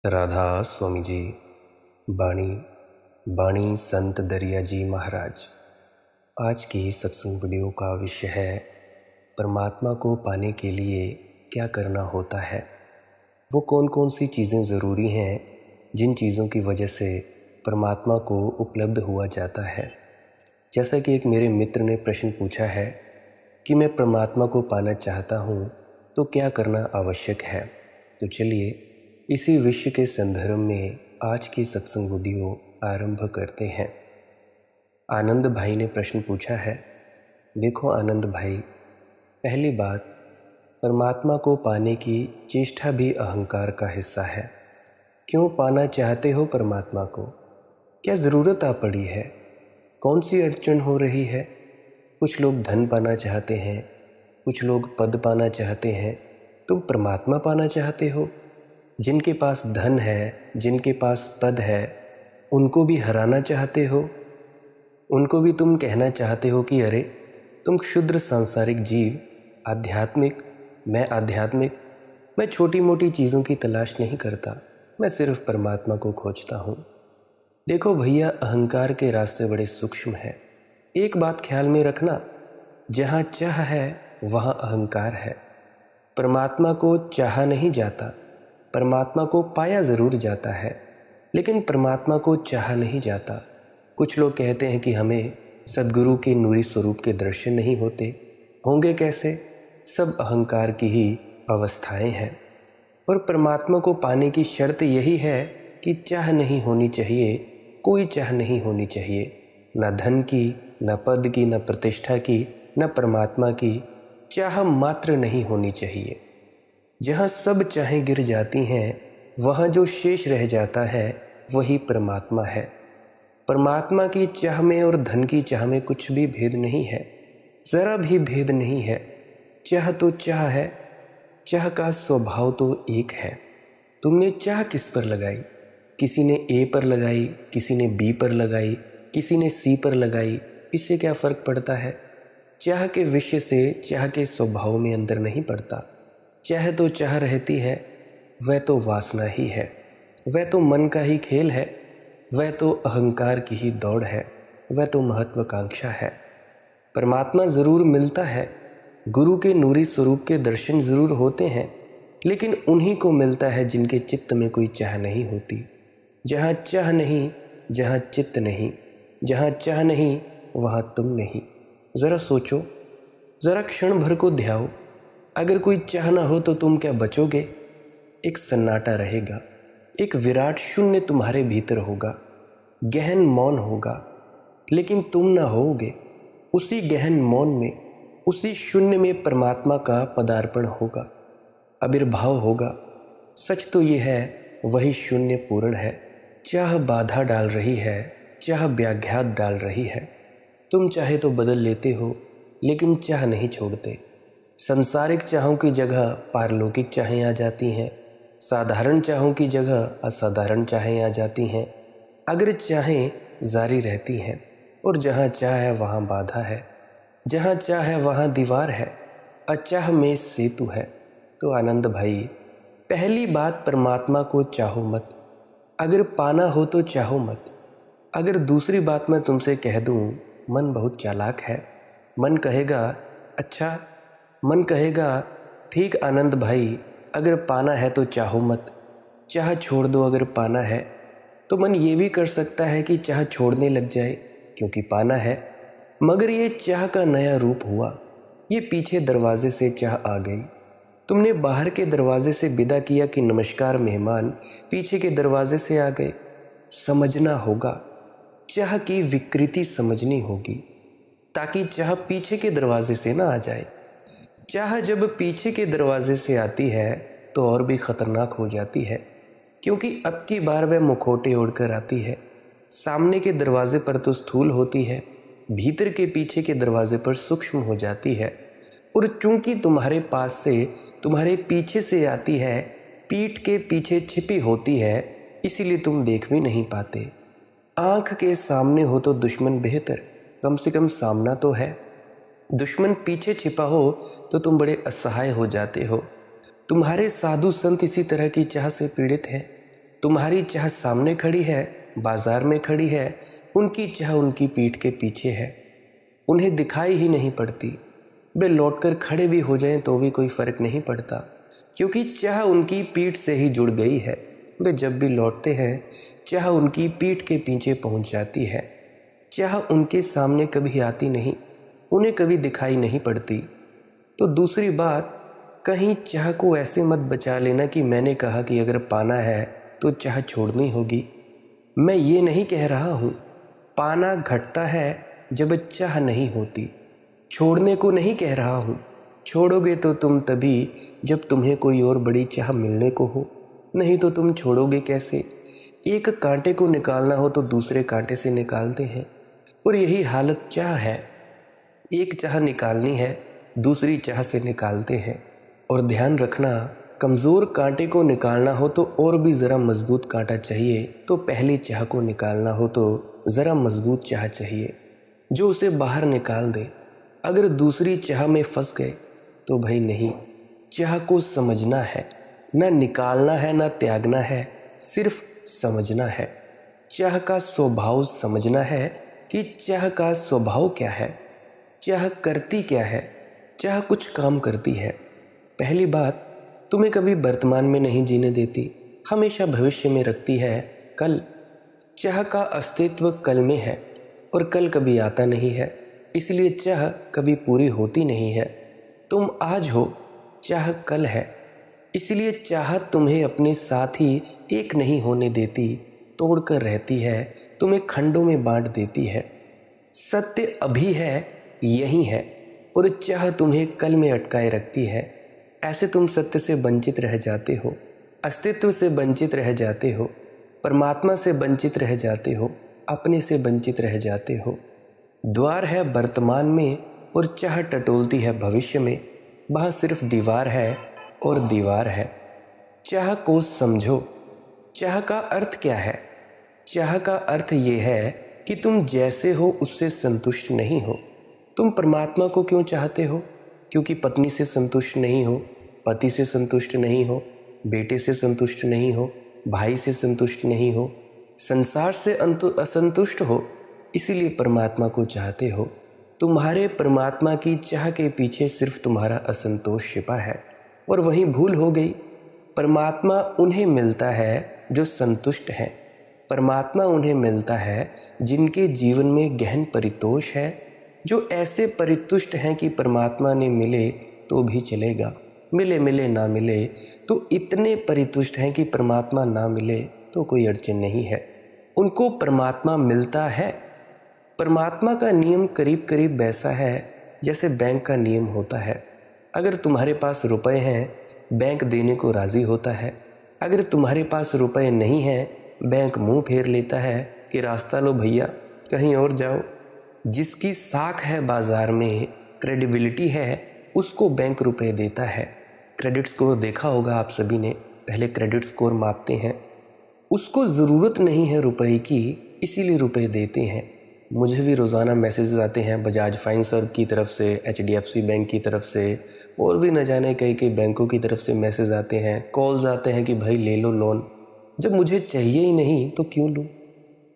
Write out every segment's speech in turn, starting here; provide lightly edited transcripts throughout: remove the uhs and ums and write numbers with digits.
राधा स्वामी जी। बाणी बाणी संत दरिया जी महाराज। आज की सत्संग वीडियो का विषय है परमात्मा को पाने के लिए क्या करना होता है। वो कौन कौन सी चीज़ें ज़रूरी हैं जिन चीज़ों की वजह से परमात्मा को उपलब्ध हुआ जाता है। जैसा कि एक मेरे मित्र ने प्रश्न पूछा है कि मैं परमात्मा को पाना चाहता हूँ तो क्या करना आवश्यक है। तो चलिए इसी विषय के संदर्भ में आज की सत्संग वीडियो आरंभ करते हैं। आनंद भाई ने प्रश्न पूछा है। देखो आनंद भाई, पहली बात, परमात्मा को पाने की चेष्टा भी अहंकार का हिस्सा है। क्यों पाना चाहते हो परमात्मा को? क्या ज़रूरत आ पड़ी है? कौन सी अड़चन हो रही है? कुछ लोग धन पाना चाहते हैं, कुछ लोग पद पाना चाहते हैं। तुम परमात्मा पाना चाहते हो? जिनके पास धन है, जिनके पास पद है, उनको भी हराना चाहते हो। उनको भी तुम कहना चाहते हो कि अरे तुम क्षुद्र सांसारिक जीव, आध्यात्मिक, मैं आध्यात्मिक, मैं छोटी मोटी चीज़ों की तलाश नहीं करता, मैं सिर्फ परमात्मा को खोजता हूँ। देखो भैया, अहंकार के रास्ते बड़े सूक्ष्म हैं। एक बात ख्याल में रखना, जहाँ चाह है वहाँ अहंकार है। परमात्मा को चाहा नहीं जाता, परमात्मा को पाया ज़रूर जाता है, लेकिन परमात्मा को चाहा नहीं जाता। कुछ लोग कहते हैं कि हमें सद्गुरु के नूरी स्वरूप के दर्शन नहीं होते। होंगे कैसे? सब अहंकार की ही अवस्थाएं हैं। और परमात्मा को पाने की शर्त यही है कि चाह नहीं होनी चाहिए, कोई चाह नहीं होनी चाहिए। न धन की, न पद की, न प्रतिष्ठा की, न परमात्मा की, चाह मात्र नहीं होनी चाहिए। जहाँ सब चाहें गिर जाती हैं, वहाँ जो शेष रह जाता है वही परमात्मा है। परमात्मा की चाह में और धन की चाह में कुछ भी भेद नहीं है, ज़रा भी भेद नहीं है। चाह तो चाह है, चाह का स्वभाव तो एक है। तुमने चाह किस पर लगाई? किसी ने ए पर लगाई, किसी ने बी पर लगाई, किसी ने सी पर लगाई। इससे क्या फ़र्क पड़ता है? चाह के विषय से चाह के स्वभाव में अंतर नहीं पड़ता। चाह तो चाह रहती है, वह तो वासना ही है, वह तो मन का ही खेल है, वह तो अहंकार की ही दौड़ है, वह तो महत्वाकांक्षा है। परमात्मा ज़रूर मिलता है, गुरु के नूरी स्वरूप के दर्शन ज़रूर होते हैं, लेकिन उन्हीं को मिलता है जिनके चित्त में कोई चाह नहीं होती। जहाँ चाह नहीं, जहाँ चित्त नहीं, जहाँ चाह नहीं वहाँ तुम नहीं। ज़रा सोचो, ज़रा क्षण भर को ध्याओ। अगर कोई चाह ना हो तो तुम क्या बचोगे? एक सन्नाटा रहेगा, एक विराट शून्य तुम्हारे भीतर होगा, गहन मौन होगा, लेकिन तुम ना होगे। उसी गहन मौन में, उसी शून्य में परमात्मा का पदार्पण होगा, आविर्भाव होगा। सच तो ये है, वही शून्य पूर्ण है। चाह बाधा डाल रही है, चाह व्याघात डाल रही है। तुम चाहे तो बदल लेते हो, लेकिन चाह नहीं छोड़ते। संसारिक चाहों की जगह पारलौकिक चाहें आ जाती हैं, साधारण चाहों की जगह असाधारण चाहें आ जाती हैं। अगर चाहें जारी रहती हैं, और जहाँ चाह है वहाँ बाधा है, जहाँ चाह है वहाँ दीवार है, अचाह में सेतु है। तो आनंद भाई, पहली बात, परमात्मा को चाहो मत। अगर पाना हो तो चाहो मत। अगर दूसरी बात मैं तुमसे कह दूँ, मन बहुत चालाक है। मन कहेगा अच्छा, मन कहेगा ठीक आनंद भाई, अगर पाना है तो चाहो मत, चाह छोड़ दो। अगर पाना है तो मन ये भी कर सकता है कि चाह छोड़ने लग जाए, क्योंकि पाना है। मगर ये चाह का नया रूप हुआ, ये पीछे दरवाजे से चाह आ गई। तुमने बाहर के दरवाजे से विदा किया कि नमस्कार मेहमान, पीछे के दरवाजे से आ गए। समझना होगा, चाह की विकृति समझनी होगी, ताकि चाह पीछे के दरवाजे से ना आ जाए। चाह जब पीछे के दरवाजे से आती है तो और भी ख़तरनाक हो जाती है, क्योंकि अब की बार वह मुखौटे ओढ़कर आती है। सामने के दरवाजे पर तो स्थूल होती है, भीतर के पीछे के दरवाजे पर सूक्ष्म हो जाती है। और चूंकि तुम्हारे पास से, तुम्हारे पीछे से आती है, पीठ के पीछे छिपी होती है, इसीलिए तुम देख भी नहीं पाते। आँख के सामने हो तो दुश्मन बेहतर, कम से कम सामना तो है। दुश्मन पीछे छिपा हो तो तुम बड़े असहाय हो जाते हो। तुम्हारे साधु संत इसी तरह की चाह से पीड़ित हैं। तुम्हारी चाह सामने खड़ी है, बाजार में खड़ी है, उनकी चाह उनकी पीठ के पीछे है, उन्हें दिखाई ही नहीं पड़ती। वे लौटकर खड़े भी हो जाएं तो भी कोई फर्क नहीं पड़ता, क्योंकि चाह उनकी पीठ से ही जुड़ गई है। वे जब भी लौटते हैं चाह उनकी पीठ के पीछे पहुंच जाती है। चाह उनके सामने कभी आती नहीं, उन्हें कभी दिखाई नहीं पड़ती। तो दूसरी बात, कहीं चाह को ऐसे मत बचा लेना कि मैंने कहा कि अगर पाना है तो चाह छोड़नी होगी। मैं ये नहीं कह रहा हूँ। पाना घटता है जब चाह नहीं होती, छोड़ने को नहीं कह रहा हूँ। छोड़ोगे तो तुम तभी जब तुम्हें कोई और बड़ी चाह मिलने को हो, नहीं तो तुम छोड़ोगे कैसे। एक कांटे को निकालना हो तो दूसरे कांटे से निकालते हैं, और यही हालत चाह है। एक चाह निकालनी है, दूसरी चाह से निकालते हैं। और ध्यान रखना, कमज़ोर कांटे को निकालना हो तो और भी ज़रा मजबूत कांटा चाहिए, तो पहली चाह को निकालना हो तो ज़रा मजबूत चाह चाहिए जो उसे बाहर निकाल दे। अगर दूसरी चाह में फंस गए तो भाई नहीं, चाह को समझना है, ना निकालना है ना त्यागना है, सिर्फ समझना है। चाह का स्वभाव समझना है कि चाह का स्वभाव क्या है, चाह करती क्या है। चाह कुछ काम करती है। पहली बात, तुम्हें कभी वर्तमान में नहीं जीने देती, हमेशा भविष्य में रखती है कल। चाह का अस्तित्व कल में है, और कल कभी आता नहीं है, इसलिए चाह कभी पूरी होती नहीं है। तुम आज हो, चाह कल है, इसलिए चाह तुम्हें अपने साथ ही एक नहीं होने देती, तोड़कर रहती है, तुम्हें खंडों में बांट देती है। सत्य अभी है, यही है, और चाह तुम्हें कल में अटकाए रखती है। ऐसे तुम सत्य से वंचित रह जाते हो, अस्तित्व से वंचित रह जाते हो, परमात्मा से वंचित रह जाते हो, अपने से वंचित रह जाते हो। द्वार है वर्तमान में और चाह टटोलती है भविष्य में। वहाँ सिर्फ दीवार है और दीवार है। चाह को समझो। चाह का अर्थ क्या है? चाह का अर्थ ये है कि तुम जैसे हो उससे संतुष्ट नहीं हो। तुम परमात्मा को क्यों चाहते हो? क्योंकि पत्नी से संतुष्ट नहीं हो, पति से संतुष्ट नहीं हो, बेटे से संतुष्ट नहीं हो, भाई से संतुष्ट नहीं हो, संसार से असंतुष्ट हो, इसीलिए परमात्मा को चाहते हो। तुम्हारे परमात्मा की चाह के पीछे सिर्फ तुम्हारा असंतोष छिपा है, और वहीं भूल हो गई। परमात्मा उन्हें मिलता है जो संतुष्ट हैं। परमात्मा उन्हें मिलता है जिनके जीवन में गहन परितोष है, जो ऐसे परितुष्ट हैं कि परमात्मा ने मिले तो भी चलेगा, मिले मिले ना मिले तो इतने परितुष्ट हैं कि परमात्मा ना मिले तो कोई अड़चन नहीं है। उनको परमात्मा मिलता है। परमात्मा का नियम करीब करीब वैसा है जैसे बैंक का नियम होता है। अगर तुम्हारे पास रुपए हैं, बैंक देने को राज़ी होता है। अगर तुम्हारे पास रुपए नहीं हैं, बैंक मुंह फेर लेता है कि रास्ता लो भैया, कहीं और जाओ। जिसकी साख है बाज़ार में, क्रेडिबिलिटी है, उसको बैंक रुपए देता है। क्रेडिट स्कोर देखा होगा आप सभी ने, पहले क्रेडिट स्कोर मापते हैं। उसको ज़रूरत नहीं है रुपए की, इसीलिए रुपए देते हैं। मुझे भी रोज़ाना मैसेजेस आते हैं बजाज फाइनेंस की तरफ से, HDFC बैंक की तरफ से, और भी न जाने कई कई बैंकों की तरफ से मैसेज आते हैं, कॉल्स आते हैं कि भाई ले लो लोन। जब मुझे चाहिए ही नहीं तो क्यों लूँ?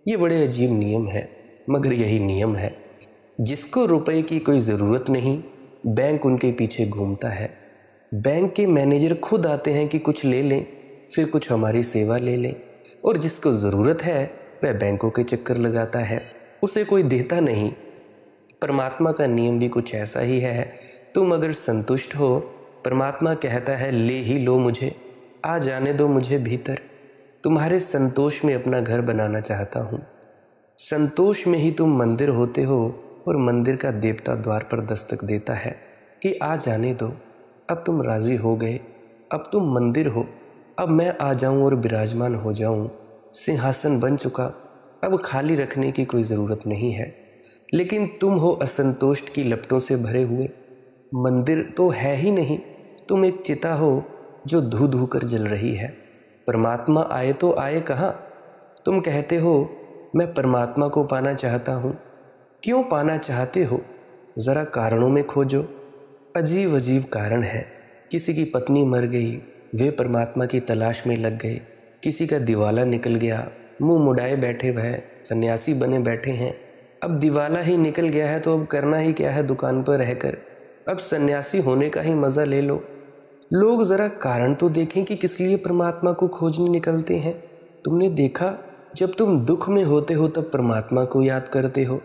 ये बड़े अजीब नियम है, मगर यही नियम है। जिसको रुपए की कोई ज़रूरत नहीं, बैंक उनके पीछे घूमता है। बैंक के मैनेजर खुद आते हैं कि कुछ ले लें, फिर कुछ हमारी सेवा ले लें, और जिसको ज़रूरत है वह बैंकों के चक्कर लगाता है, उसे कोई देता नहीं। परमात्मा का नियम भी कुछ ऐसा ही है। तुम अगर संतुष्ट हो, परमात्मा कहता है ले ही लो मुझे, आ जाने दो मुझे भीतर। तुम्हारे संतोष में अपना घर बनाना चाहता हूँ। संतोष में ही तुम मंदिर होते हो, और मंदिर का देवता द्वार पर दस्तक देता है कि आ जाने दो। अब तुम राज़ी हो गए, अब तुम मंदिर हो, अब मैं आ जाऊं और विराजमान हो जाऊं। सिंहासन बन चुका, अब खाली रखने की कोई ज़रूरत नहीं है। लेकिन तुम हो असंतोष की लपटों से भरे हुए। मंदिर तो है ही नहीं, तुम एक चिता हो जो धू धू कर जल रही है। परमात्मा आए तो आए कहाँ? तुम कहते हो मैं परमात्मा को पाना चाहता हूँ। क्यों पाना चाहते हो? ज़रा कारणों में खोजो। अजीब अजीब कारण है। किसी की पत्नी मर गई, वे परमात्मा की तलाश में लग गए। किसी का दिवाला निकल गया, मुंह मुड़ाए बैठे वह सन्यासी बने बैठे हैं। अब दिवाला ही निकल गया है तो अब करना ही क्या है दुकान पर रहकर, अब सन्यासी होने का ही मज़ा ले लो। लोग ज़रा कारण तो देखें कि किस लिए परमात्मा को खोजने निकलते हैं। तुमने देखा, जब तुम दुख में होते हो तब परमात्मा को याद करते हो,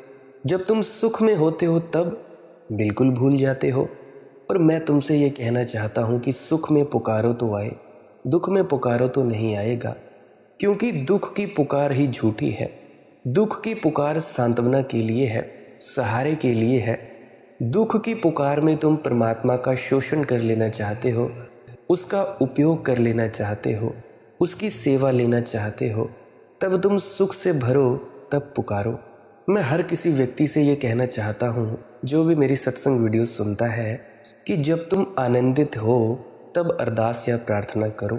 जब तुम सुख में होते हो तब बिल्कुल भूल जाते हो। और मैं तुमसे ये कहना चाहता हूँ कि सुख में पुकारो तो आए, दुख में पुकारो तो नहीं आएगा, क्योंकि दुख की पुकार ही झूठी है। दुख की पुकार सांत्वना के लिए है, सहारे के लिए है। दुख की पुकार में तुम परमात्मा का शोषण कर लेना चाहते हो, उसका उपयोग कर लेना चाहते हो, उसकी सेवा लेना चाहते हो। तब तुम सुख से भरो, तब पुकारो। मैं हर किसी व्यक्ति से ये कहना चाहता हूँ जो भी मेरी सत्संग वीडियो सुनता है कि जब तुम आनंदित हो तब अरदास या प्रार्थना करो।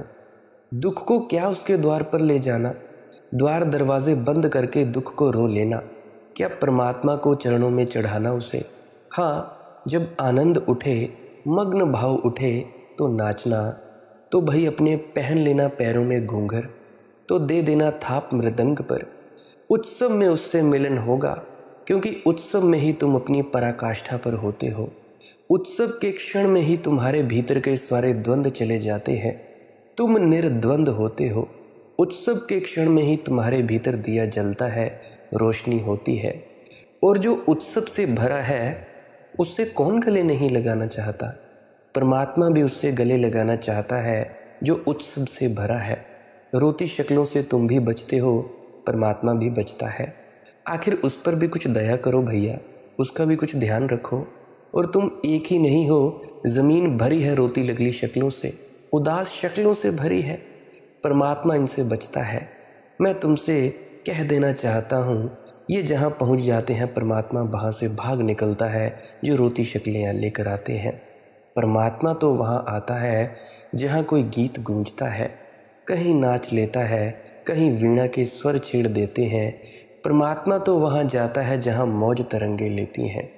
दुख को क्या उसके द्वार पर ले जाना, द्वार दरवाजे बंद करके दुख को रो लेना, क्या परमात्मा को चरणों में चढ़ाना उसे। हाँ, जब आनंद उठे, मग्न भाव उठे तो नाचना, तो भाई अपने पहन लेना पैरों में घूंघर, तो दे देना थाप मृदंग पर। उत्सव में उससे मिलन होगा, क्योंकि उत्सव में ही तुम अपनी पराकाष्ठा पर होते हो। उत्सव के क्षण में ही तुम्हारे भीतर के सारे द्वंद्व चले जाते हैं, तुम निर्द्वंद होते हो। उत्सव के क्षण में ही तुम्हारे भीतर दिया जलता है, रोशनी होती है। और जो उत्सव से भरा है उससे कौन गले नहीं लगाना चाहता। परमात्मा भी उससे गले लगाना चाहता है जो उत्सव से भरा है। रोती शक्लों से तुम भी बचते हो, परमात्मा भी बचता है। आखिर उस पर भी कुछ दया करो भैया, उसका भी कुछ ध्यान रखो। और तुम एक ही नहीं हो, ज़मीन भरी है रोती लगली शक्लों से, उदास शक्लों से भरी है। परमात्मा इनसे बचता है। मैं तुमसे कह देना चाहता हूँ, ये जहाँ पहुँच जाते हैं परमात्मा वहाँ से भाग निकलता है जो रोती शक्लें लेकर आते हैं। परमात्मा तो वहाँ आता है जहाँ कोई गीत गूंजता है, कहीं नाच लेता है, कहीं वीणा के स्वर छेड़ देते हैं। परमात्मा तो वहाँ जाता है जहाँ मौज तरंगे लेती हैं।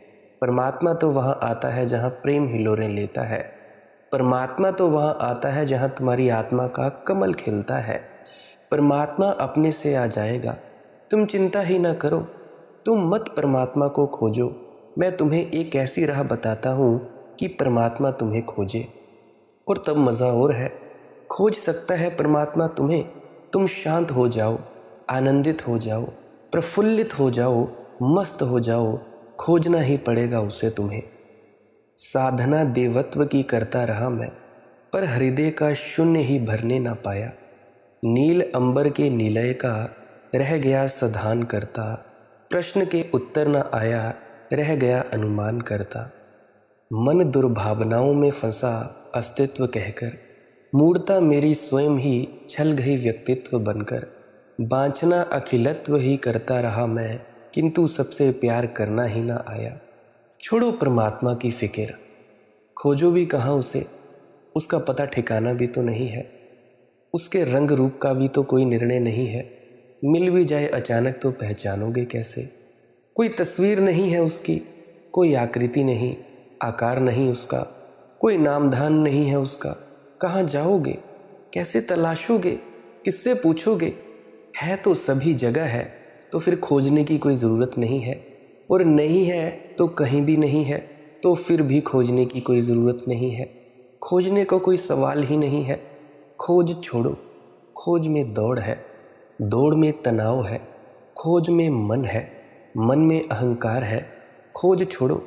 परमात्मा तो वहाँ आता है जहाँ प्रेम हिलोरें लेता है। परमात्मा तो वहाँ आता है जहाँ तुम्हारी आत्मा का कमल खिलता है। परमात्मा अपने से आ जाएगा, तुम चिंता ही ना करो। तुम मत परमात्मा को खोजो, मैं तुम्हें एक ऐसी राह बताता हूँ कि परमात्मा तुम्हें खोजे। और तब मज़ा और है, खोज सकता है परमात्मा तुम्हें। तुम शांत हो जाओ, आनंदित हो जाओ, प्रफुल्लित हो जाओ, मस्त हो जाओ, खोजना ही पड़ेगा उसे तुम्हें। साधना देवत्व की करता रहा मैं, पर हृदय का शून्य ही भरने ना पाया। नील अंबर के निलय का रह गया सधान करता, प्रश्न के उत्तर न आया, रह गया अनुमान करता। मन दुर्भावनाओं में फंसा अस्तित्व कहकर, मूर्ता मेरी स्वयं ही छल गई व्यक्तित्व बनकर। बांछना अखिलत्व ही करता रहा मैं, किंतु सबसे प्यार करना ही ना आया। छोड़ो परमात्मा की फिक्र, खोजो भी कहाँ उसे, उसका पता ठिकाना भी तो नहीं है, उसके रंग रूप का भी तो कोई निर्णय नहीं है। मिल भी जाए अचानक तो पहचानोगे कैसे। कोई तस्वीर नहीं है उसकी, कोई आकृति नहीं, आकार नहीं उसका, कोई नामधान नहीं है उसका। कहाँ जाओगे, कैसे तलाशोगे, किससे पूछोगे। है तो सभी जगह है, तो फिर खोजने की कोई ज़रूरत नहीं है। और नहीं है तो कहीं भी नहीं है, तो फिर भी खोजने की कोई ज़रूरत नहीं है। खोजने का कोई सवाल ही नहीं है। खोज छोड़ो, खोज में दौड़ है, दौड़ में तनाव है, खोज में मन है, मन में अहंकार है। खोज छोड़ो।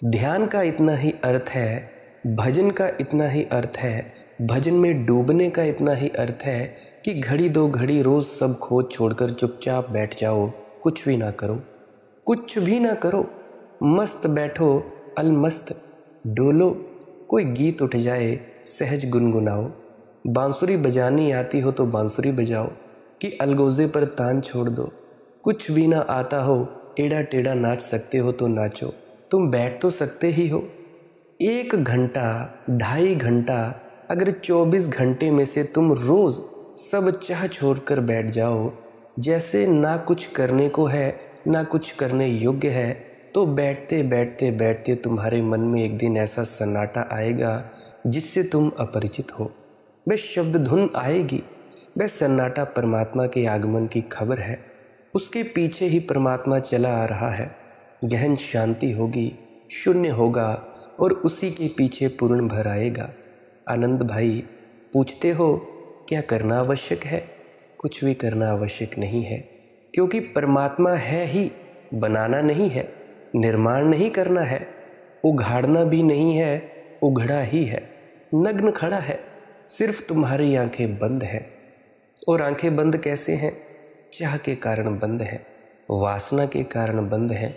ध्यान का इतना ही अर्थ है, भजन का इतना ही अर्थ है, भजन में डूबने का इतना ही अर्थ है कि घड़ी दो घड़ी रोज़ सब खोज छोड़कर चुपचाप बैठ जाओ, कुछ भी ना करो, कुछ भी ना करो, मस्त बैठो, अलमस्त डोलो। कोई गीत उठ जाए सहज गुनगुनाओ, बांसुरी बजानी आती हो तो बांसुरी बजाओ, कि अलगोजे पर तान छोड़ दो। कुछ भी ना आता हो, टेढ़ा टेढ़ा नाच सकते हो तो नाचो, तुम बैठ तो सकते ही हो। 1 घंटा, 2.5 घंटा, अगर 24 घंटे में से तुम रोज़ सब चाह छोड़कर बैठ जाओ, जैसे ना कुछ करने को है ना कुछ करने योग्य है, तो बैठते बैठते बैठते तुम्हारे मन में एक दिन ऐसा सन्नाटा आएगा जिससे तुम अपरिचित हो। वह शब्द धुन आएगी, वह सन्नाटा परमात्मा के आगमन की खबर है। उसके पीछे ही परमात्मा चला आ रहा है। गहन शांति होगी, शून्य होगा और उसी के पीछे पूर्ण भर आएगा। आनंद भाई, पूछते हो क्या करना आवश्यक है? कुछ भी करना आवश्यक नहीं है, क्योंकि परमात्मा है ही, बनाना नहीं है, निर्माण नहीं करना है, उघाड़ना भी नहीं है, उघड़ा ही है, नग्न खड़ा है। सिर्फ तुम्हारी आंखें बंद हैं। और आंखें बंद कैसे हैं? चाह के कारण बंद है, वासना के कारण बंद है,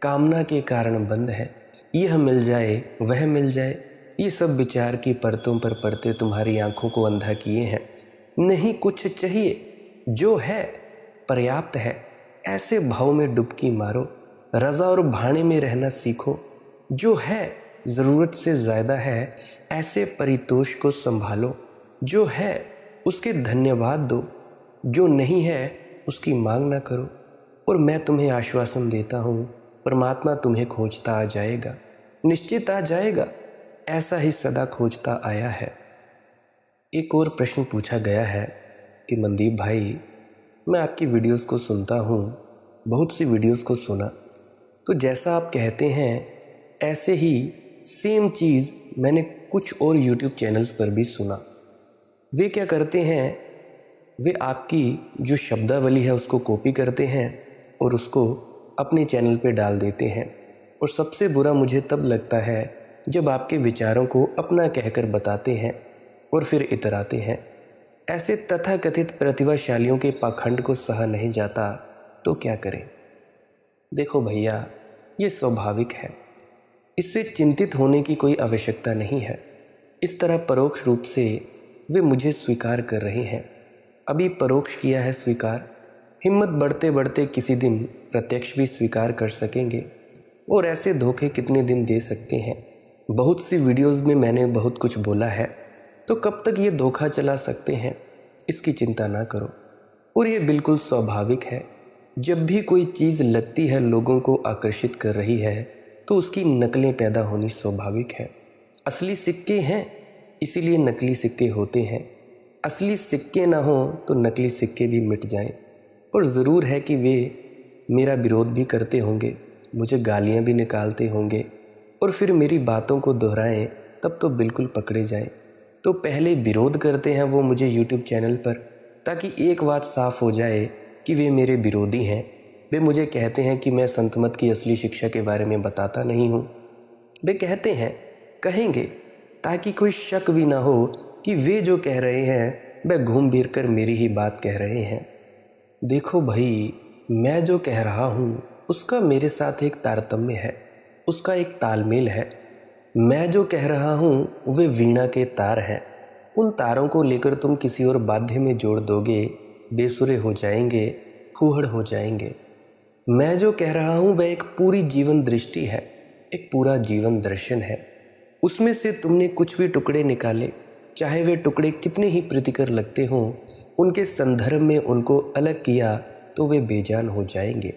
कामना के कारण बंद है। यह मिल जाए, वह मिल जाए, ये सब विचार की परतों पर पड़ते तुम्हारी आंखों को अंधा किए हैं। नहीं कुछ चाहिए, जो है पर्याप्त है, ऐसे भाव में डुबकी मारो। रज़ा और भाने में रहना सीखो। जो है ज़रूरत से ज़्यादा है, ऐसे परितोष को संभालो। जो है उसके धन्यवाद दो, जो नहीं है उसकी मांग ना करो। और मैं तुम्हें आश्वासन देता हूँ, परमात्मा तुम्हें खोजता आ जाएगा, निश्चित आ जाएगा। ऐसा ही सदा खोजता आया है। एक और प्रश्न पूछा गया है कि मनदीप भाई, मैं आपकी वीडियोस को सुनता हूँ, बहुत सी वीडियोस को सुना, तो जैसा आप कहते हैं ऐसे ही सेम चीज़ मैंने कुछ और यूट्यूब चैनल्स पर भी सुना। वे क्या करते हैं, वे आपकी जो शब्दावली है उसको कॉपी करते हैं और उसको अपने चैनल पे डाल देते हैं। और सबसे बुरा मुझे तब लगता है जब आपके विचारों को अपना कहकर बताते हैं और फिर इतराते हैं। ऐसे तथाकथित प्रतिभाशालियों के पाखंड को सहा नहीं जाता तो क्या करें? देखो भैया, ये स्वाभाविक है, इससे चिंतित होने की कोई आवश्यकता नहीं है। इस तरह परोक्ष रूप से वे मुझे स्वीकार कर रहे हैं। अभी परोक्ष किया है स्वीकार, हिम्मत बढ़ते बढ़ते किसी दिन प्रत्यक्ष भी स्वीकार कर सकेंगे। और ऐसे धोखे कितने दिन दे सकते हैं? बहुत सी वीडियोस में मैंने बहुत कुछ बोला है, तो कब तक ये धोखा चला सकते हैं? इसकी चिंता ना करो। और ये बिल्कुल स्वाभाविक है, जब भी कोई चीज़ लगती है लोगों को आकर्षित कर रही है तो उसकी नकलें पैदा होनी स्वाभाविक है। असली सिक्के हैं, इसीलिए नकली सिक्के होते हैं। असली सिक्के ना हो तो नकली सिक्के भी मिट जाएं। और ज़रूर है कि वे मेरा विरोध भी करते होंगे, मुझे गालियाँ भी निकालते होंगे, और फिर मेरी बातों को दोहराएं तब तो बिल्कुल पकड़े जाएं। तो पहले विरोध करते हैं वो मुझे यूट्यूब चैनल पर, ताकि एक बात साफ़ हो जाए कि वे मेरे विरोधी हैं। वे मुझे कहते हैं कि मैं संत मत की असली शिक्षा के बारे में बताता नहीं हूँ। वे कहते हैं, कहेंगे, ताकि कोई शक भी ना हो कि वे जो कह रहे हैं वह घूम फिर कर मेरी ही बात कह रहे हैं। देखो भाई, मैं जो कह रहा हूँ उसका मेरे साथ एक तारतम्य है, उसका एक तालमेल है। मैं जो कह रहा हूँ वे वीणा के तार हैं। उन तारों को लेकर तुम किसी और वाद्य में जोड़ दोगे, बेसुरे हो जाएंगे, फूहड़ हो जाएंगे। मैं जो कह रहा हूँ वह एक पूरी जीवन दृष्टि है, एक पूरा जीवन दर्शन है। उसमें से तुमने कुछ भी टुकड़े निकाले, चाहे वे टुकड़े कितने ही प्रीतिकर लगते हों, उनके संदर्भ में उनको अलग किया तो वे बेजान हो जाएंगे।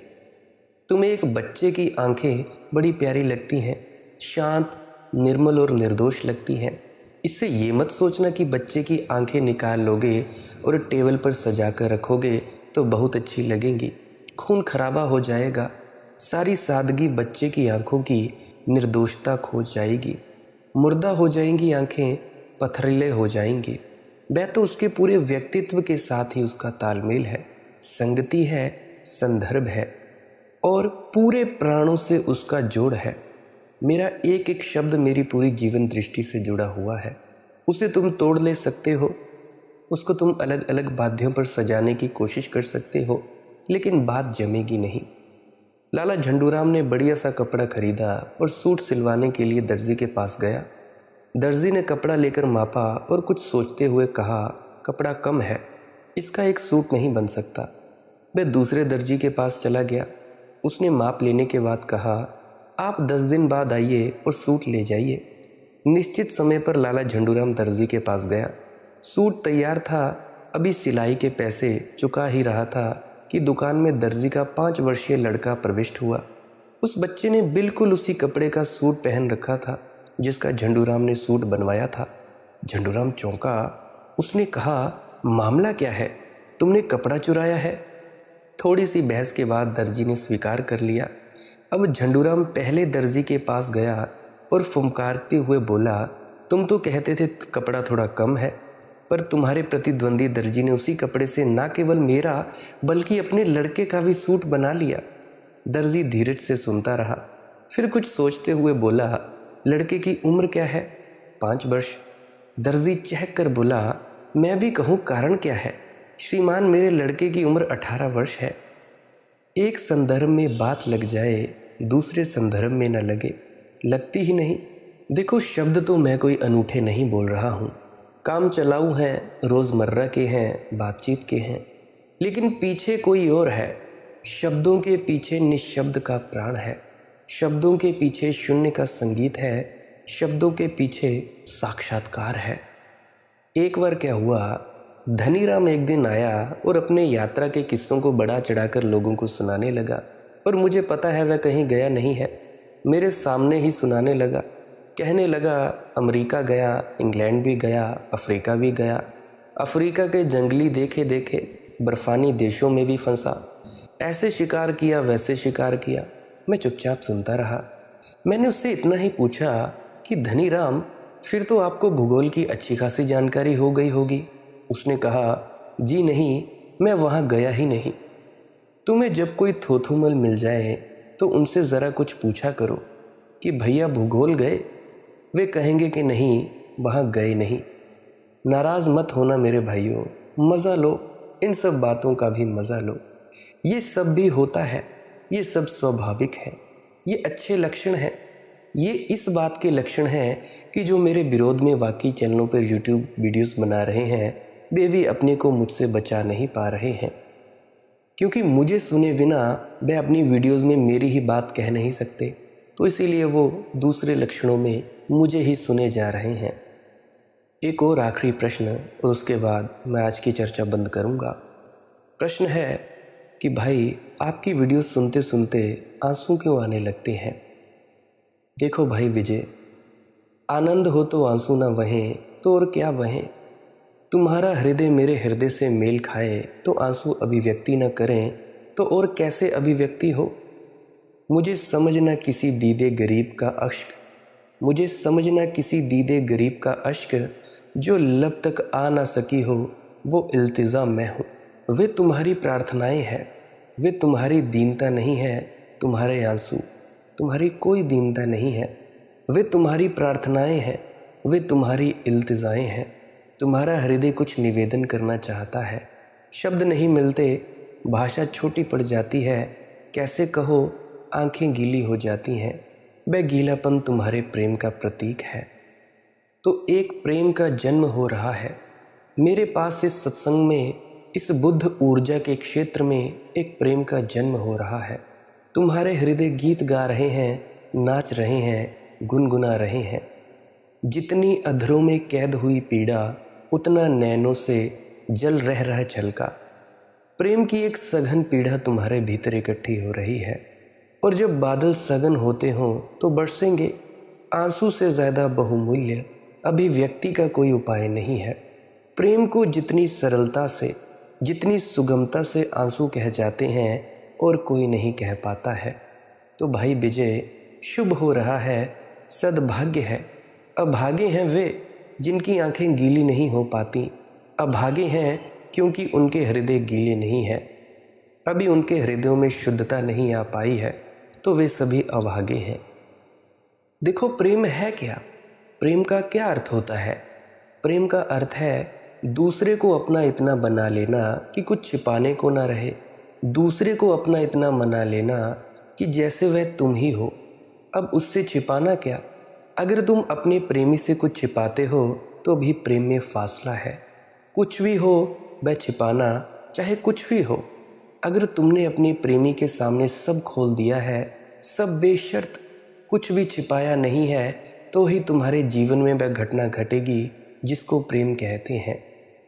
तुम्हें एक बच्चे की आंखें बड़ी प्यारी लगती हैं, शांत, निर्मल और निर्दोष लगती हैं। इससे ये मत सोचना कि बच्चे की आंखें निकाल लोगे और टेबल पर सजा कर रखोगे तो बहुत अच्छी लगेंगी। खून खराबा हो जाएगा, सारी सादगी बच्चे की आंखों की निर्दोषता खो जाएगी, मुर्दा हो जाएंगी आंखें, पथरीले हो जाएंगी। वह तो उसके पूरे व्यक्तित्व के साथ ही उसका तालमेल है, संगति है, संदर्भ है और पूरे प्राणों से उसका जोड़ है। मेरा एक एक शब्द मेरी पूरी जीवन दृष्टि से जुड़ा हुआ है। उसे तुम तोड़ ले सकते हो, उसको तुम अलग अलग वाद्यों पर सजाने की कोशिश कर सकते हो, लेकिन बात जमेगी नहीं। लाला झंडूराम ने बढ़िया सा कपड़ा खरीदा और सूट सिलवाने के लिए दर्जी के पास गया। दर्जी ने कपड़ा लेकर मापा और कुछ सोचते हुए कहा, कपड़ा कम है, इसका एक सूट नहीं बन सकता। वह दूसरे दर्जी के पास चला गया। उसने माप लेने के बाद कहा, आप 10 दिन बाद आइए और सूट ले जाइए। निश्चित समय पर लाला झंडूराम दर्जी के पास गया। सूट तैयार था, अभी सिलाई के पैसे चुका ही रहा था कि दुकान में दर्जी का 5 वर्षीय लड़का प्रविष्ट हुआ। उस बच्चे ने बिल्कुल उसी कपड़े का सूट पहन रखा था जिसका झंडूराम ने सूट बनवाया था। झंडूराम चौंका। उसने कहा, मामला क्या है? तुमने कपड़ा चुराया है? थोड़ी सी बहस के बाद दर्जी ने स्वीकार कर लिया। अब झंडूराम पहले दर्जी के पास गया और फुमकारते हुए बोला, तुम तो कहते थे कपड़ा थोड़ा कम है, पर तुम्हारे प्रतिद्वंदी दर्जी ने उसी कपड़े से ना केवल मेरा बल्कि अपने लड़के का भी सूट बना लिया। दर्जी धीरज से सुनता रहा, फिर कुछ सोचते हुए बोला, लड़के की उम्र क्या है? 5 वर्ष। दर्जी चहक कर बोला, मैं भी कहूँ कारण क्या है? श्रीमान, मेरे लड़के की उम्र 18 वर्ष है। एक संदर्भ में बात लग जाए, दूसरे संदर्भ में न लगे, लगती ही नहीं। देखो, शब्द तो मैं कोई अनूठे नहीं बोल रहा हूँ, काम चलाऊ हैं, रोज़मर्रा के हैं, बातचीत के हैं, लेकिन पीछे कोई और है। शब्दों के पीछे निःशब्द का प्राण है, शब्दों के पीछे शून्य का संगीत है, शब्दों के पीछे साक्षात्कार है। एक बार क्या हुआ, धनीराम एक दिन आया और अपने यात्रा के किस्सों को बढ़ा चढ़ाकर लोगों को सुनाने लगा, और मुझे पता है वह कहीं गया नहीं है, मेरे सामने ही सुनाने लगा। कहने लगा, अमेरिका गया, इंग्लैंड भी गया, अफ्रीका भी गया, अफ्रीका के जंगली देखे देखे, बर्फानी देशों में भी फंसा, ऐसे शिकार किया, वैसे शिकार किया। मैं चुपचाप सुनता रहा। मैंने उससे इतना ही पूछा कि धनीराम, फिर तो आपको भूगोल की अच्छी खासी जानकारी हो गई होगी। उसने कहा, जी नहीं, मैं वहाँ गया ही नहीं। तुम्हें जब कोई थोथुमल मिल जाए तो उनसे ज़रा कुछ पूछा करो कि भैया भूगोल गए? वे कहेंगे कि नहीं, वहाँ गए नहीं। नाराज़ मत होना मेरे भाइयों, मज़ा लो, इन सब बातों का भी मज़ा लो। ये सब भी होता है, ये सब स्वाभाविक है, ये अच्छे लक्षण हैं। ये इस बात के लक्षण हैं कि जो मेरे विरोध में वाकई चैनलों पर यूट्यूब वीडियोस बना रहे हैं, वे भी अपने को मुझसे बचा नहीं पा रहे हैं, क्योंकि मुझे सुने बिना वे अपनी वीडियोस में मेरी ही बात कह नहीं सकते, तो इसीलिए वो दूसरे लक्षणों में मुझे ही सुने जा रहे हैं। एक और आखिरी प्रश्न और उसके बाद मैं आज की चर्चा बंद करूंगा। प्रश्न है कि भाई, आपकी वीडियो सुनते सुनते आंसू क्यों आने लगते हैं? देखो भाई विजय, आनंद हो तो आंसू ना बहें तो और क्या बहें। तुम्हारा हृदय मेरे हृदय से मेल खाए तो आंसू अभिव्यक्ति न करें तो और कैसे अभिव्यक्ति हो। मुझे समझना किसी दीदे गरीब का अश्क, मुझे समझना किसी दीदे गरीब का अश्क, जो लब तक आ ना सकी हो वो इल्तिज़ाम मैं हूँ। वे तुम्हारी प्रार्थनाएं हैं, वे तुम्हारी दीनता नहीं है, तुम्हारे आंसू, तुम्हारी कोई दीनता नहीं है। वे तुम्हारी प्रार्थनाएं हैं, वे तुम्हारी इल्तिजाएं हैं। तुम्हारा हृदय कुछ निवेदन करना चाहता है, शब्द नहीं मिलते, भाषा छोटी पड़ जाती है, कैसे कहो, आंखें गीली हो जाती हैं। वह गीलापन तुम्हारे प्रेम का प्रतीक है। तो एक प्रेम का जन्म हो रहा है मेरे पास इस सत्संग में, इस बुद्ध ऊर्जा के क्षेत्र में एक प्रेम का जन्म हो रहा है। तुम्हारे हृदय गीत गा रहे हैं, नाच रहे हैं, गुनगुना रहे हैं। जितनी अधरों में कैद हुई पीड़ा, उतना नैनों से जल रह रहा छलका। प्रेम की एक सघन पीड़ा तुम्हारे भीतर इकट्ठी हो रही है, और जब बादल सघन होते हों तो बरसेंगे। आंसू से ज़्यादा बहुमूल्य अभिव्यक्ति का कोई उपाय नहीं है। प्रेम को जितनी सरलता से, जितनी सुगमता से आंसू कह जाते हैं और कोई नहीं कह पाता है। तो भाई विजय, शुभ हो रहा है, सद्भाग्य है। अभागे हैं वे जिनकी आंखें गीली नहीं हो पाती। अभागे हैं क्योंकि उनके हृदय गीले नहीं हैं, अभी उनके हृदयों में शुद्धता नहीं आ पाई है, तो वे सभी अभागे हैं। देखो, प्रेम है क्या? प्रेम का क्या अर्थ होता है? प्रेम का अर्थ है दूसरे को अपना इतना बना लेना कि कुछ छिपाने को ना रहे, दूसरे को अपना इतना मना लेना कि जैसे वह तुम ही हो। अब उससे छिपाना क्या? अगर तुम अपने प्रेमी से कुछ छिपाते हो तो भी प्रेम में फासला है। कुछ भी हो, वह छिपाना चाहे कुछ भी हो, अगर तुमने अपने प्रेमी के सामने सब खोल दिया है, सब बेशर्त, कुछ भी छिपाया नहीं है, तो ही तुम्हारे जीवन में वह घटना घटेगी जिसको प्रेम कहते हैं।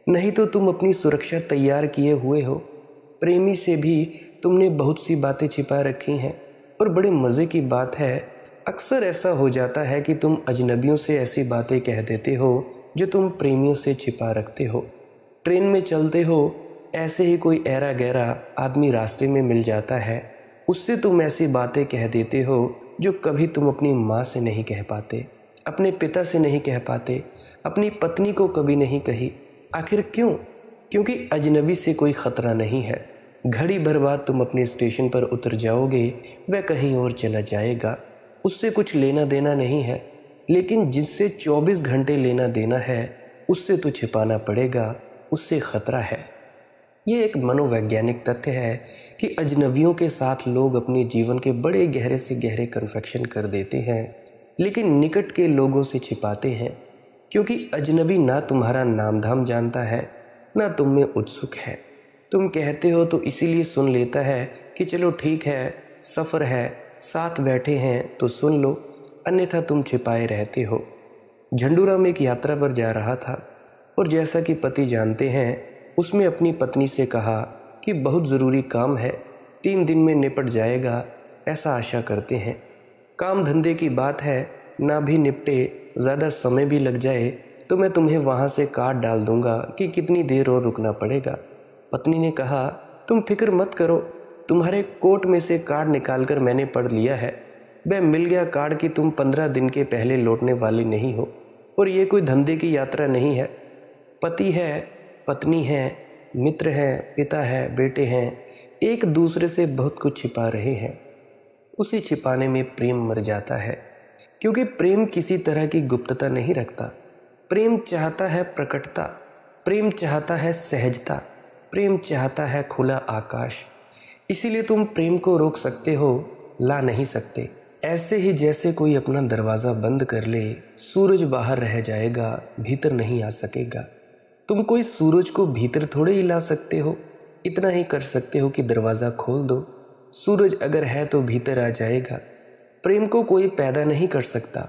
नहीं तो तुम अपनी सुरक्षा तैयार किए हुए हो। प्रेमी से भी तुमने बहुत सी बातें छिपा रखी हैं। और बड़े मज़े की बात है, अक्सर ऐसा हो जाता है कि तुम अजनबियों से ऐसी बातें कह देते हो जो तुम प्रेमियों से छिपा रखते हो। ट्रेन में चलते हो, ऐसे ही कोई ऐरा गैरा आदमी रास्ते में मिल जाता है, उससे तुम ऐसी बातें कह देते हो जो कभी तुम अपनी माँ से नहीं कह पाते, अपने पिता से नहीं कह पाते, अपनी पत्नी को कभी नहीं कही। आखिर क्यों? क्योंकि अजनबी से कोई ख़तरा नहीं है। घड़ी भर बाद तुम अपने स्टेशन पर उतर जाओगे, वह कहीं और चला जाएगा, उससे कुछ लेना देना नहीं है। लेकिन जिससे 24 घंटे लेना देना है, उससे तो छिपाना पड़ेगा, उससे ख़तरा है। ये एक मनोवैज्ञानिक तथ्य है कि अजनबियों के साथ लोग अपने जीवन के बड़े गहरे से गहरे कन्फेक्शन कर देते हैं, लेकिन निकट के लोगों से छिपाते हैं। क्योंकि अजनबी ना तुम्हारा नाम धाम जानता है, ना तुम में उत्सुक है। तुम कहते हो तो इसीलिए सुन लेता है कि चलो ठीक है, सफ़र है, साथ बैठे हैं तो सुन लो, अन्यथा तुम छिपाए रहते हो। झंडूराम एक यात्रा पर जा रहा था और जैसा कि पति जानते हैं, उसने अपनी पत्नी से कहा कि बहुत ज़रूरी काम है, 3 दिन में निपट जाएगा, ऐसा आशा करते हैं। काम धंधे की बात है, ना भी निपटे, ज़्यादा समय भी लग जाए तो मैं तुम्हें वहाँ से काट डाल दूँगा कि कितनी देर और रुकना पड़ेगा। पत्नी ने कहा, तुम फिक्र मत करो, तुम्हारे कोट में से कार्ड निकाल कर मैंने पढ़ लिया है। वह मिल गया कार्ड कि तुम 15 दिन के पहले लौटने वाली नहीं हो और ये कोई धंधे की यात्रा नहीं है। पति है, पत्नी है, मित्र हैं, पिता है, बेटे हैं, एक दूसरे से बहुत कुछ छिपा रहे हैं। उसी छिपाने में प्रेम मर जाता है, क्योंकि प्रेम किसी तरह की गुप्तता नहीं रखता। प्रेम चाहता है प्रकटता, प्रेम चाहता है सहजता, प्रेम चाहता है खुला आकाश। इसीलिए तुम प्रेम को रोक सकते हो, ला नहीं सकते। ऐसे ही जैसे कोई अपना दरवाज़ा बंद कर ले, सूरज बाहर रह जाएगा, भीतर नहीं आ सकेगा। तुम कोई सूरज को भीतर थोड़े ही ला सकते हो, इतना ही कर सकते हो कि दरवाज़ा खोल दो, सूरज अगर है तो भीतर आ जाएगा। प्रेम को कोई पैदा नहीं कर सकता,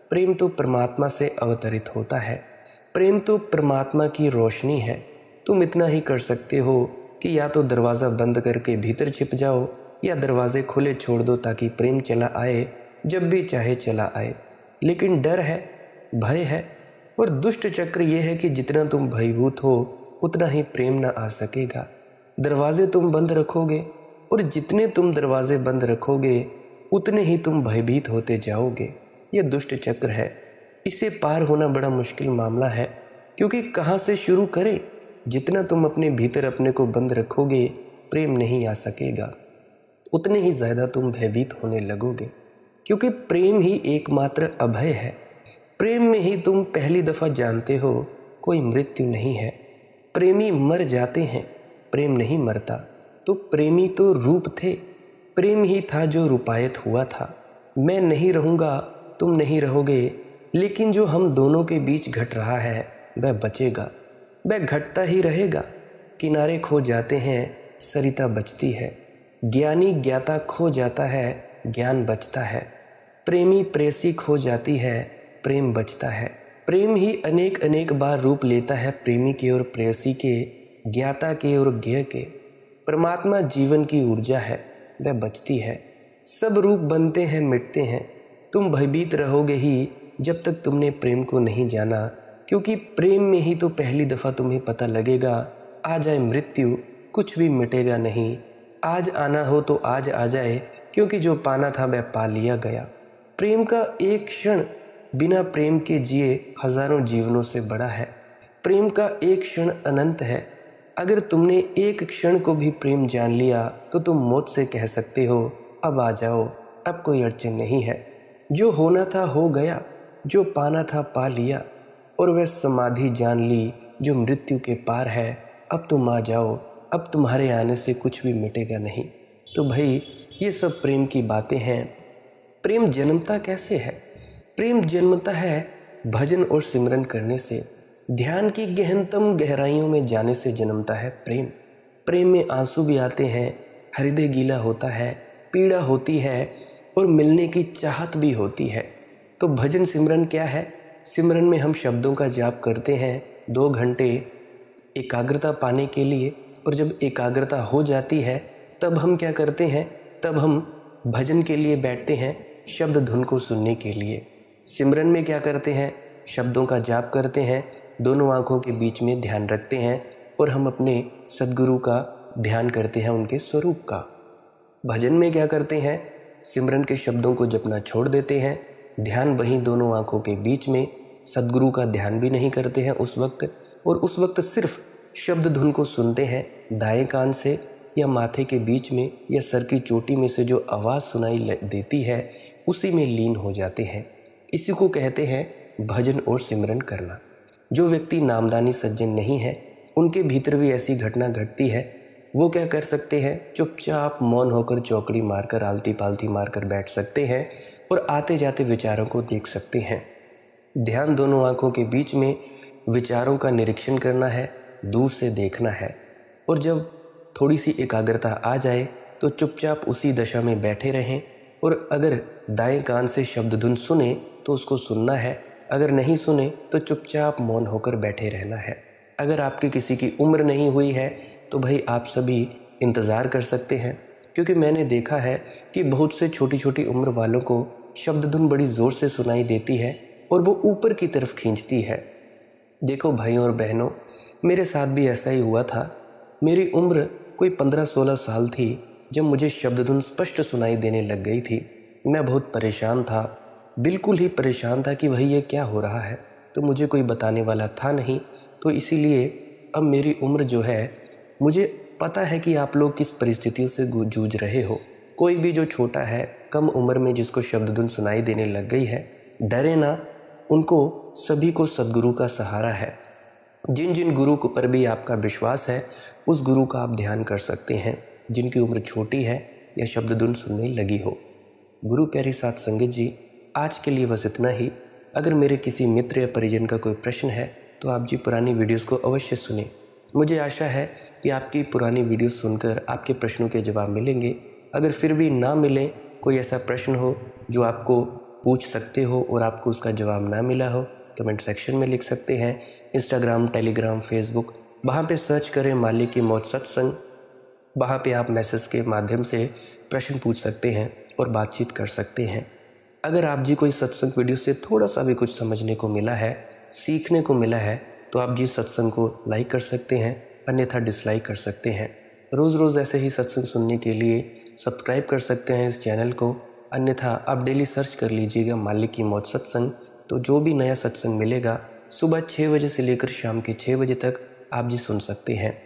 प्रेम तो परमात्मा से अवतरित होता है, प्रेम तो परमात्मा की रोशनी है। तुम इतना ही कर सकते हो कि या तो दरवाज़ा बंद करके भीतर छिप जाओ या दरवाजे खुले छोड़ दो ताकि प्रेम चला आए, जब भी चाहे चला आए। लेकिन डर है, भय है और दुष्ट चक्र ये है कि जितना तुम भयभूत हो उतना ही प्रेम ना आ सकेगा। दरवाजे तुम बंद रखोगे और जितने तुम दरवाजे बंद रखोगे उतने ही तुम भयभीत होते जाओगे। यह दुष्ट चक्र है, इससे पार होना बड़ा मुश्किल मामला है, क्योंकि कहाँ से शुरू करें। जितना तुम अपने भीतर अपने को बंद रखोगे, प्रेम नहीं आ सकेगा, उतने ही ज़्यादा तुम भयभीत होने लगोगे, क्योंकि प्रेम ही एकमात्र अभय है। प्रेम में ही तुम पहली दफ़ा जानते हो कोई मृत्यु नहीं है। प्रेमी मर जाते हैं, प्रेम नहीं मरता। तो प्रेमी तो रूप थे, प्रेम ही था जो रूपायत हुआ था। मैं नहीं रहूँगा, तुम नहीं रहोगे, लेकिन जो हम दोनों के बीच घट रहा है वह बचेगा, वह घटता ही रहेगा। किनारे खो जाते हैं, सरिता बचती है। ज्ञानी ज्ञाता खो जाता है, ज्ञान बचता है। प्रेमी प्रेसी खो जाती है, प्रेम बचता है। प्रेम ही अनेक अनेक बार रूप लेता है, प्रेमी के और प्रेयसी के, ज्ञाता के और ज्ञ के। परमात्मा जीवन की ऊर्जा है, वह बचती है। सब रूप बनते हैं, मिटते हैं। तुम भयभीत रहोगे ही जब तक तुमने प्रेम को नहीं जाना, क्योंकि प्रेम में ही तो पहली दफ़ा तुम्हें पता लगेगा, आ जाए मृत्यु कुछ भी मिटेगा नहीं। आज आना हो तो आज आ जाए, क्योंकि जो पाना था वह पा लिया गया। प्रेम का एक क्षण बिना प्रेम के जिए हजारों जीवनों से बड़ा है। प्रेम का एक क्षण अनंत है। अगर तुमने एक क्षण को भी प्रेम जान लिया तो तुम मौत से कह सकते हो, अब आ जाओ, अब कोई अड़चन नहीं है। जो होना था हो गया, जो पाना था पा लिया, और वह समाधि जान ली जो मृत्यु के पार है। अब तुम आ जाओ, अब तुम्हारे आने से कुछ भी मिटेगा नहीं। तो भाई, ये सब प्रेम की बातें हैं। प्रेम जन्मता कैसे है? प्रेम जन्मता है भजन और सिमरन करने से, ध्यान की गहनतम गहराइयों में जाने से जन्मता है प्रेम। प्रेम में आंसू भी आते हैं, हृदय गीला होता है, पीड़ा होती है और मिलने की चाहत भी होती है। तो भजन सिमरन क्या है? सिमरन में हम शब्दों का जाप करते हैं 2 घंटे एकाग्रता पाने के लिए, और जब एकाग्रता हो जाती है तब हम क्या करते हैं? तब हम भजन के लिए बैठते हैं, शब्द धुन को सुनने के लिए। सिमरन में क्या करते हैं? शब्दों का जाप करते हैं, दोनों आँखों के बीच में ध्यान रखते हैं, और हम अपने सद्गुरु का ध्यान करते हैं, उनके स्वरूप का। भजन में क्या करते हैं, सिमरन के शब्दों को जपना छोड़ देते हैं, ध्यान वहीं दोनों आंखों के बीच में, सद्गुरु का ध्यान भी नहीं करते हैं उस वक्त, और उस वक्त सिर्फ शब्द धुन को सुनते हैं। दाएं कान से या माथे के बीच में या सर की चोटी में से जो आवाज़ सुनाई देती है उसी में लीन हो जाते हैं। इसी को कहते हैं भजन और सिमरन करना। जो व्यक्ति नामदानी सज्जन नहीं है उनके भीतर भी ऐसी घटना घटती है। वो क्या कर सकते हैं, चुपचाप मौन होकर चौकड़ी मारकर आलती पालती मारकर बैठ सकते हैं और आते जाते विचारों को देख सकते हैं। ध्यान दोनों आंखों के बीच में, विचारों का निरीक्षण करना है, दूर से देखना है, और जब थोड़ी सी एकाग्रता आ जाए तो चुपचाप उसी दशा में बैठे रहें। और अगर दाएं कान से शब्द धुन सुने तो उसको सुनना है, अगर नहीं सुने तो चुपचाप मौन होकर बैठे रहना है। अगर आपकी किसी की उम्र नहीं हुई है तो भाई आप सभी इंतज़ार कर सकते हैं, क्योंकि मैंने देखा है कि बहुत से छोटी छोटी उम्र वालों को शब्द धुन बड़ी ज़ोर से सुनाई देती है और वो ऊपर की तरफ खींचती है। देखो भाइयों और बहनों, मेरे साथ भी ऐसा ही हुआ था। मेरी उम्र कोई 15-16 साल थी जब मुझे शब्द धुन स्पष्ट सुनाई देने लग गई थी। मैं बहुत परेशान था, बिल्कुल ही परेशान था कि भाई ये क्या हो रहा है। तो मुझे कोई बताने वाला था नहीं, तो इसीलिए अब मेरी उम्र जो है, मुझे पता है कि आप लोग किस परिस्थितियों से जूझ रहे हो। कोई भी जो छोटा है, कम उम्र में जिसको शब्द धुन सुनाई देने लग गई है, डरे ना, उनको सभी को सद्गुरु का सहारा है। जिन जिन गुरु को पर भी आपका विश्वास है उस गुरु का आप ध्यान कर सकते हैं, जिनकी उम्र छोटी है या शब्द धुन सुनने लगी हो। गुरु प्यारी साध संगत जी, आज के लिए बस इतना ही। अगर मेरे किसी मित्र या परिजन का कोई प्रश्न है तो आप जी पुरानी वीडियोस को अवश्य सुनें। मुझे आशा है कि आपकी पुरानी वीडियोस सुनकर आपके प्रश्नों के जवाब मिलेंगे। अगर फिर भी ना मिले, कोई ऐसा प्रश्न हो जो आपको पूछ सकते हो और आपको उसका जवाब ना मिला हो, कमेंट सेक्शन में लिख सकते हैं। इंस्टाग्राम, टेलीग्राम, फेसबुक, वहाँ पे सर्च करें माली की मौज सत्संग। वहाँ पे आप मैसेज के माध्यम से प्रश्न पूछ सकते हैं और बातचीत कर सकते हैं। अगर आप जी कोई सत्संग वीडियो से थोड़ा सा भी कुछ समझने को मिला है, सीखने को मिला है, तो आप जी सत्संग को लाइक कर सकते हैं, अन्यथा डिसलाइक कर सकते हैं। रोज़ रोज़ ऐसे ही सत्संग सुनने के लिए सब्सक्राइब कर सकते हैं इस चैनल को, अन्यथा आप डेली सर्च कर लीजिएगा माली की मौज सत्संग। तो जो भी नया सत्संग मिलेगा सुबह 6 बजे से लेकर शाम के 6 बजे तक आप जी सुन सकते हैं।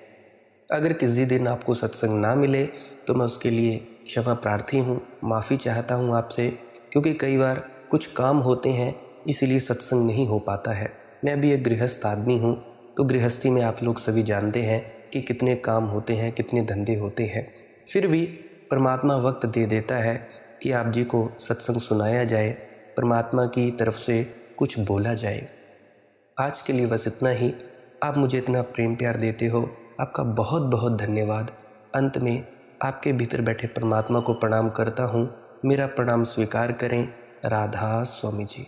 अगर किसी दिन आपको सत्संग ना मिले तो मैं उसके लिए क्षमा प्रार्थी हूँ, माफ़ी चाहता हूँ आपसे, क्योंकि कई बार कुछ काम होते हैं इसीलिए सत्संग नहीं हो पाता है। मैं भी एक गृहस्थ आदमी हूँ, तो गृहस्थी में आप लोग सभी जानते हैं कि कितने काम होते हैं, कितने धंधे होते हैं। फिर भी परमात्मा वक्त दे देता है कि आप जी को सत्संग सुनाया जाए, परमात्मा की तरफ से कुछ बोला जाए। आज के लिए बस इतना ही। आप मुझे इतना प्रेम प्यार देते हो, आपका बहुत बहुत धन्यवाद। अंत में आपके भीतर बैठे परमात्मा को प्रणाम करता हूँ। मेरा प्रणाम स्वीकार करें। राधा स्वामी जी।